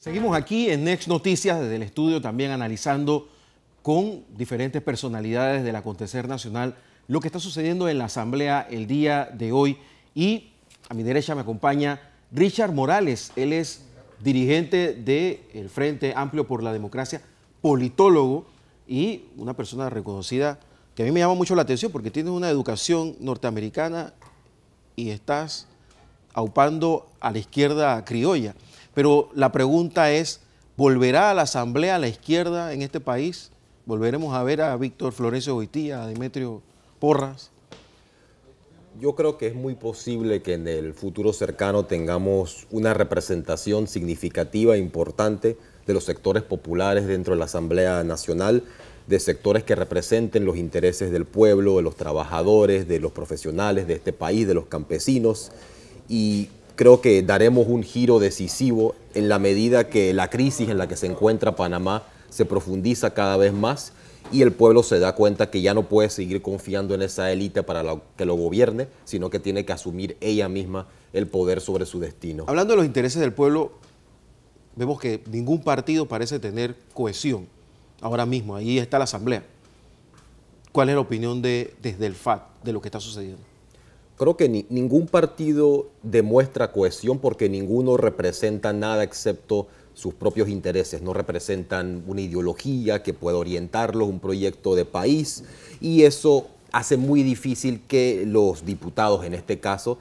Seguimos aquí en Next Noticias, desde el estudio también analizando con diferentes personalidades del acontecer nacional lo que está sucediendo en la Asamblea el día de hoy. Y a mi derecha me acompaña Richard Morales. Él es dirigente del Frente Amplio por la Democracia, politólogo y una persona reconocida que a mí me llama mucho la atención porque tienes una educación norteamericana y estás aupando a la izquierda criolla. Pero la pregunta es, ¿volverá a la Asamblea la izquierda en este país? ¿Volveremos a ver a Víctor Florencio Goytía, a Demetrio Porras? Yo creo que es muy posible que en el futuro cercano tengamos una representación significativa e importante de los sectores populares dentro de la Asamblea Nacional, de sectores que representen los intereses del pueblo, de los trabajadores, de los profesionales de este país, de los campesinos. Y creo que daremos un giro decisivo en la medida que la crisis en la que se encuentra Panamá se profundiza cada vez más y el pueblo se da cuenta que ya no puede seguir confiando en esa élite para que lo gobierne, sino que tiene que asumir ella misma el poder sobre su destino. Hablando de los intereses del pueblo, vemos que ningún partido parece tener cohesión ahora mismo. Ahí está la Asamblea. ¿Cuál es la opinión desde el FAT de lo que está sucediendo? Creo que ningún partido demuestra cohesión porque ninguno representa nada excepto sus propios intereses, no representan una ideología que pueda orientarlos, un proyecto de país, y eso hace muy difícil que los diputados, en este caso,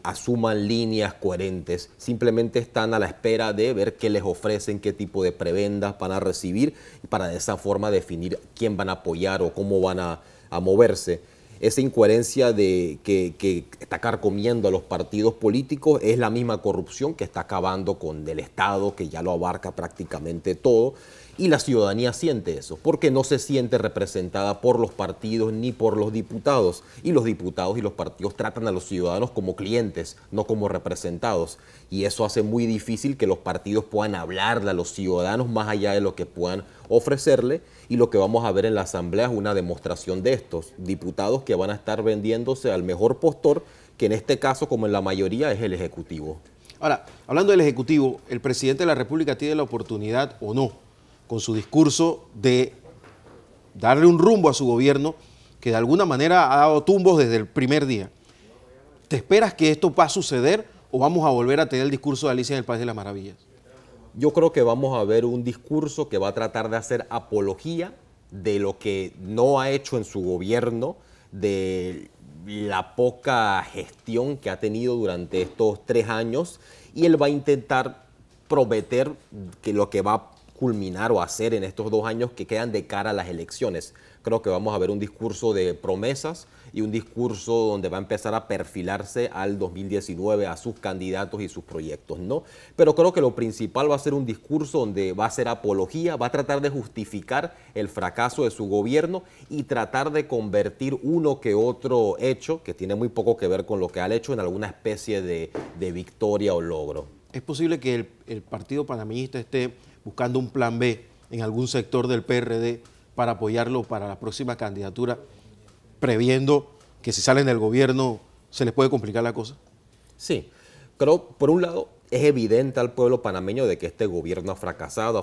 asuman líneas coherentes. Simplemente están a la espera de ver qué les ofrecen, qué tipo de prebendas van a recibir, y para de esa forma definir quién van a apoyar o cómo van a moverse. Esa incoherencia que está carcomiendo a los partidos políticos es la misma corrupción que está acabando con el Estado, que ya lo abarca prácticamente todo, y la ciudadanía siente eso, porque no se siente representada por los partidos ni por los diputados, y los diputados y los partidos tratan a los ciudadanos como clientes, no como representados, y eso hace muy difícil que los partidos puedan hablarle a los ciudadanos más allá de lo que puedan ofrecerle, y lo que vamos a ver en la Asamblea es una demostración de estos diputados que van a estar vendiéndose al mejor postor, que en este caso, como en la mayoría, es el Ejecutivo. Ahora, hablando del Ejecutivo, el presidente de la República tiene la oportunidad o no, con su discurso, de darle un rumbo a su gobierno que de alguna manera ha dado tumbos desde el primer día. ¿Te esperas que esto va a suceder o vamos a volver a tener el discurso de Alicia en el País de las Maravillas? Yo creo que vamos a ver un discurso que va a tratar de hacer apología de lo que no ha hecho en su gobierno, de la poca gestión que ha tenido durante estos 3 años, y él va a intentar prometer que lo que va a culminar o hacer en estos 2 años que quedan de cara a las elecciones. Creo que vamos a ver un discurso de promesas y un discurso donde va a empezar a perfilarse al 2019, a sus candidatos y sus proyectos, ¿no? Pero creo que lo principal va a ser un discurso donde va a ser apología, va a tratar de justificar el fracaso de su gobierno y tratar de convertir uno que otro hecho, que tiene muy poco que ver con lo que ha hecho, en alguna especie de victoria o logro. ¿Es posible que el partido panameñista esté buscando un plan B en algún sector del PRD para apoyarlo para la próxima candidatura, previendo que si salen del gobierno se les puede complicar la cosa? Sí, creo, por un lado, es evidente al pueblo panameño de que este gobierno ha fracasado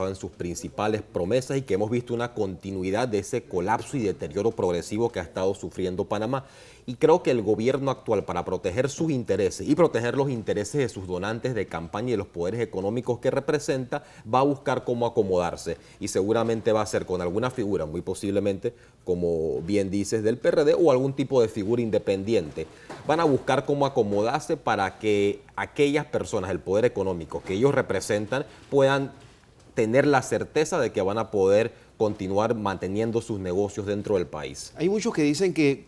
en sus principales promesas y que hemos visto una continuidad de ese colapso y deterioro progresivo que ha estado sufriendo Panamá. Y creo que el gobierno actual, para proteger sus intereses y proteger los intereses de sus donantes de campaña y de los poderes económicos que representa, va a buscar cómo acomodarse. Y seguramente va a ser con alguna figura, muy posiblemente, como bien dices, del PRD o algún tipo de figura independiente. Van a buscar cómo acomodarse para que aquellas personas, el poder económico que ellos representan, puedan tener la certeza de que van a poder continuar manteniendo sus negocios dentro del país. Hay muchos que dicen que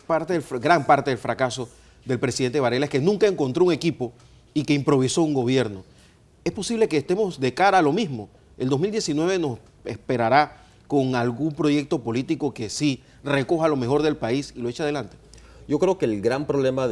gran parte del fracaso del presidente Varela es que nunca encontró un equipo y que improvisó un gobierno. ¿Es posible que estemos de cara a lo mismo? El 2019 nos esperará con algún proyecto político que sí recoja lo mejor del país y lo eche adelante. Yo creo que el gran problema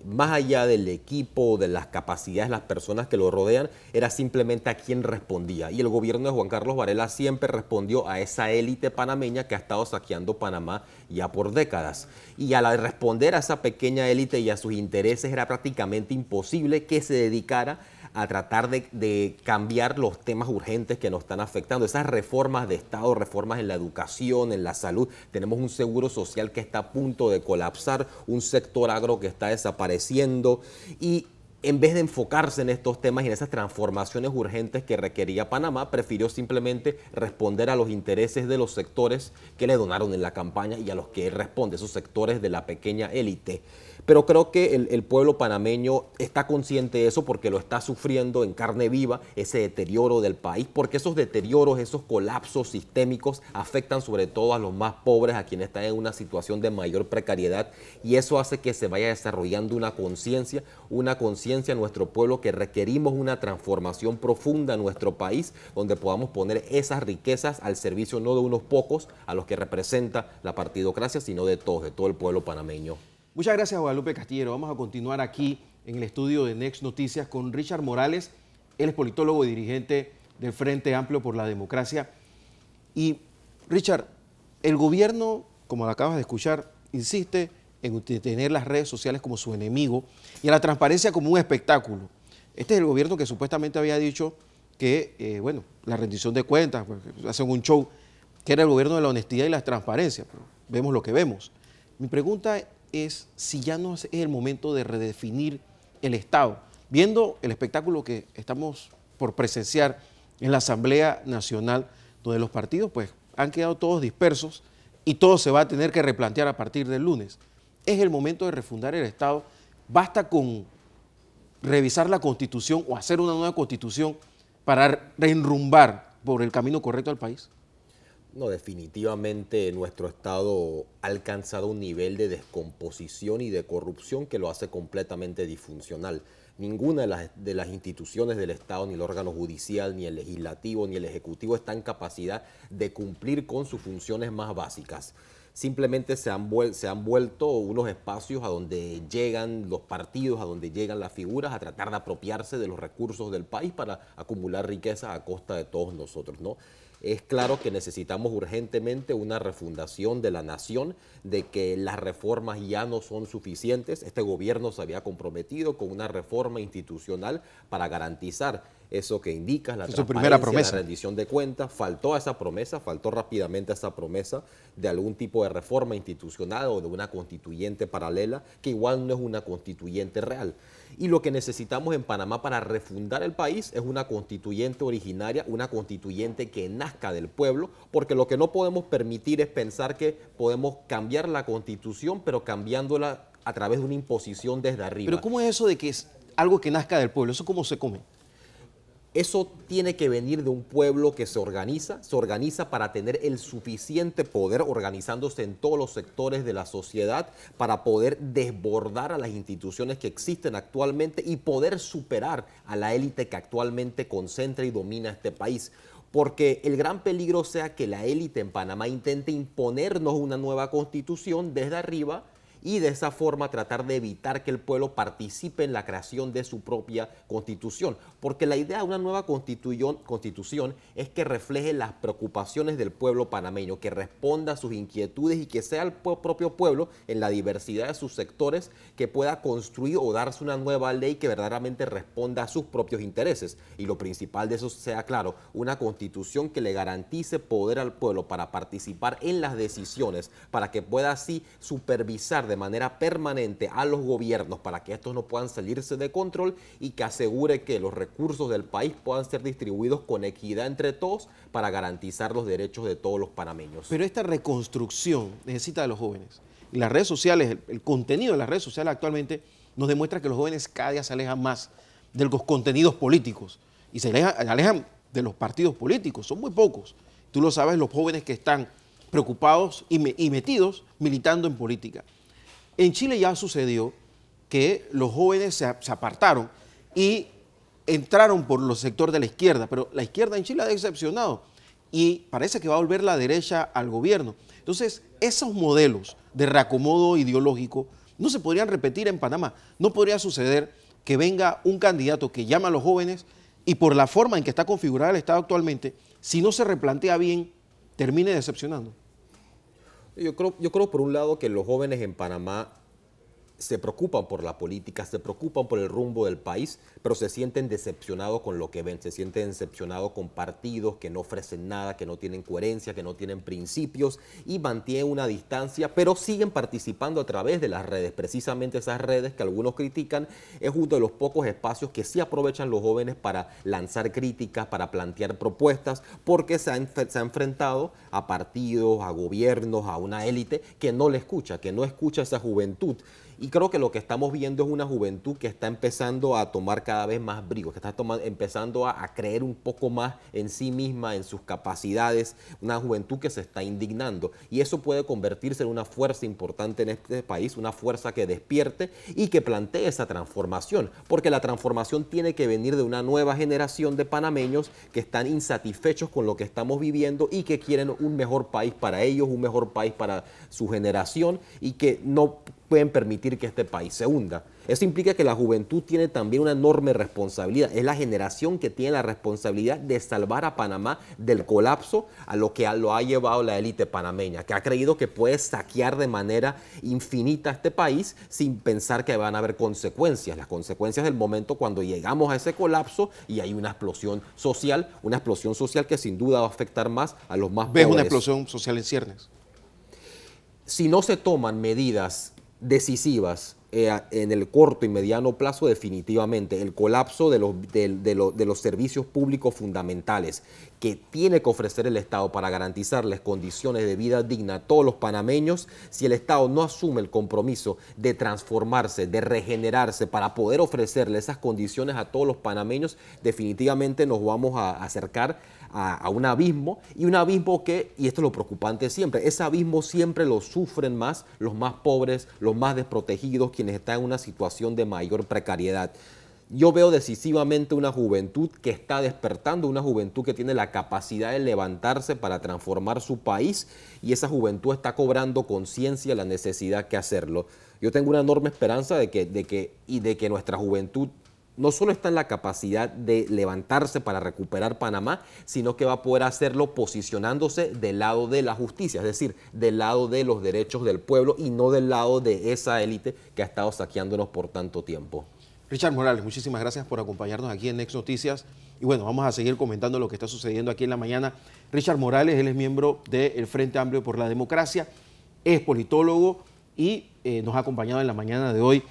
más allá del equipo, de las capacidades de las personas que lo rodean, era simplemente a quién respondía. Y el gobierno de Juan Carlos Varela siempre respondió a esa élite panameña que ha estado saqueando Panamá ya por décadas. Y al responder a esa pequeña élite y a sus intereses era prácticamente imposible que se dedicara a tratar de cambiar los temas urgentes que nos están afectando. Esas reformas de Estado, reformas en la educación, en la salud. Tenemos un seguro social que está a punto de colapsar, un sector agro que está desapareciendo y en vez de enfocarse en estos temas y en esas transformaciones urgentes que requería Panamá, prefirió simplemente responder a los intereses de los sectores que le donaron en la campaña y a los que él responde, esos sectores de la pequeña élite. Pero creo que el pueblo panameño está consciente de eso porque lo está sufriendo en carne viva, ese deterioro del país, porque esos deterioros, esos colapsos sistémicos afectan sobre todo a los más pobres, a quienes están en una situación de mayor precariedad, y eso hace que se vaya desarrollando una conciencia en nuestro pueblo que requerimos una transformación profunda en nuestro país, donde podamos poner esas riquezas al servicio no de unos pocos, a los que representa la partidocracia, sino de todos, de todo el pueblo panameño. Muchas gracias, Guadalupe Castillero. Vamos a continuar aquí en el estudio de Next Noticias con Richard Morales. Él es politólogo y dirigente del Frente Amplio por la Democracia. Y, Richard, el gobierno, como lo acabas de escuchar, insiste en tener las redes sociales como su enemigo y a la transparencia como un espectáculo. Este es el gobierno que supuestamente había dicho que, bueno, la rendición de cuentas, pues, hacen un show, que era el gobierno de la honestidad y la transparencia. Pero vemos lo que vemos. Mi pregunta es si ya no es el momento de redefinir el Estado, viendo el espectáculo que estamos por presenciar en la Asamblea Nacional, donde los partidos pues han quedado todos dispersos y todo se va a tener que replantear a partir del lunes. Es el momento de refundar el Estado. Basta con revisar la Constitución o hacer una nueva Constitución para reenrumbar por el camino correcto al país. No, definitivamente nuestro Estado ha alcanzado un nivel de descomposición y de corrupción que lo hace completamente disfuncional. Ninguna de las instituciones del Estado, ni el órgano judicial, ni el legislativo, ni el ejecutivo está en capacidad de cumplir con sus funciones más básicas. Simplemente se han vuelto unos espacios a donde llegan los partidos, a donde llegan las figuras, a tratar de apropiarse de los recursos del país para acumular riqueza a costa de todos nosotros, ¿no? Es claro que necesitamos urgentemente una refundación de la nación, de que las reformas ya no son suficientes. Este gobierno se había comprometido con una reforma institucional para garantizar eso que indicas, la transparencia, la rendición de cuentas. Faltó esa promesa, faltó rápidamente esa promesa de algún tipo de reforma institucional o de una constituyente paralela, que igual no es una constituyente real. Y lo que necesitamos en Panamá para refundar el país es una constituyente originaria, una constituyente que nazca del pueblo, porque lo que no podemos permitir es pensar que podemos cambiar la constitución, pero cambiándola a través de una imposición desde arriba. Pero ¿cómo es eso de que es algo que nazca del pueblo? ¿Eso cómo se come? Eso tiene que venir de un pueblo que se organiza para tener el suficiente poder, organizándose en todos los sectores de la sociedad, para poder desbordar a las instituciones que existen actualmente y poder superar a la élite que actualmente concentra y domina este país. Porque el gran peligro sea que la élite en Panamá intente imponernos una nueva constitución desde arriba, y de esa forma tratar de evitar que el pueblo participe en la creación de su propia constitución. Porque la idea de una nueva constitución es que refleje las preocupaciones del pueblo panameño, que responda a sus inquietudes y que sea el propio pueblo, en la diversidad de sus sectores, que pueda construir o darse una nueva ley que verdaderamente responda a sus propios intereses. Y lo principal de eso sea, claro, una constitución que le garantice poder al pueblo para participar en las decisiones, para que pueda así supervisar de manera permanente a los gobiernos para que estos no puedan salirse de control, y que asegure que los recursos del país puedan ser distribuidos con equidad entre todos para garantizar los derechos de todos los panameños. Pero esta reconstrucción necesita de los jóvenes. Y las redes sociales, el contenido de las redes sociales actualmente nos demuestra que los jóvenes cada día se alejan más de los contenidos políticos y se alejan de los partidos políticos. Son muy pocos. Tú lo sabes, los jóvenes que están preocupados y metidos militando en política. En Chile ya sucedió que los jóvenes se apartaron y entraron por los sectores de la izquierda, pero la izquierda en Chile ha decepcionado y parece que va a volver la derecha al gobierno. Entonces, esos modelos de reacomodo ideológico no se podrían repetir en Panamá. No podría suceder que venga un candidato que llama a los jóvenes y por la forma en que está configurado el Estado actualmente, si no se replantea bien, termine decepcionando. Yo creo por un lado que los jóvenes en Panamá se preocupan por la política, se preocupan por el rumbo del país, pero se sienten decepcionados con lo que ven, se sienten decepcionados con partidos que no ofrecen nada, que no tienen coherencia, que no tienen principios y mantienen una distancia, pero siguen participando a través de las redes. Precisamente esas redes que algunos critican es uno de los pocos espacios que sí aprovechan los jóvenes para lanzar críticas, para plantear propuestas, porque se ha enfrentado a partidos, a gobiernos, a una élite que no le escucha, que no escucha a esa juventud. Y creo que lo que estamos viendo es una juventud que está empezando a tomar cada vez más brío, que está empezando a creer un poco más en sí misma, en sus capacidades, una juventud que se está indignando. Y eso puede convertirse en una fuerza importante en este país, una fuerza que despierte y que plantee esa transformación, porque la transformación tiene que venir de una nueva generación de panameños que están insatisfechos con lo que estamos viviendo y que quieren un mejor país para ellos, un mejor país para su generación y que no pueden permitir que este país se hunda. Eso implica que la juventud tiene también una enorme responsabilidad. Es la generación que tiene la responsabilidad de salvar a Panamá del colapso a lo que lo ha llevado la élite panameña, que ha creído que puede saquear de manera infinita este país sin pensar que van a haber consecuencias. Las consecuencias del momento cuando llegamos a ese colapso y hay una explosión social que sin duda va a afectar más a los más pobres. ¿Ves una explosión social en ciernes? Si no se toman medidas decisivas en el corto y mediano plazo, definitivamente el colapso de los servicios públicos fundamentales que tiene que ofrecer el Estado para garantizarles condiciones de vida digna a todos los panameños, si el Estado no asume el compromiso de transformarse, de regenerarse para poder ofrecerle esas condiciones a todos los panameños, definitivamente nos vamos a acercar a un abismo, y un abismo que, y esto es lo preocupante siempre, ese abismo siempre lo sufren más los más pobres, los más desprotegidos, quienes están en una situación de mayor precariedad. Yo veo decisivamente una juventud que está despertando, una juventud que tiene la capacidad de levantarse para transformar su país, y esa juventud está cobrando conciencia de la necesidad de hacerlo. Yo tengo una enorme esperanza de que nuestra juventud no solo está en la capacidad de levantarse para recuperar Panamá, sino que va a poder hacerlo posicionándose del lado de la justicia, es decir, del lado de los derechos del pueblo y no del lado de esa élite que ha estado saqueándonos por tanto tiempo. Richard Morales, muchísimas gracias por acompañarnos aquí en Next Noticias. Y bueno, vamos a seguir comentando lo que está sucediendo aquí en la mañana. Richard Morales, él es miembro del Frente Amplio por la Democracia, es politólogo y nos ha acompañado en la mañana de hoy.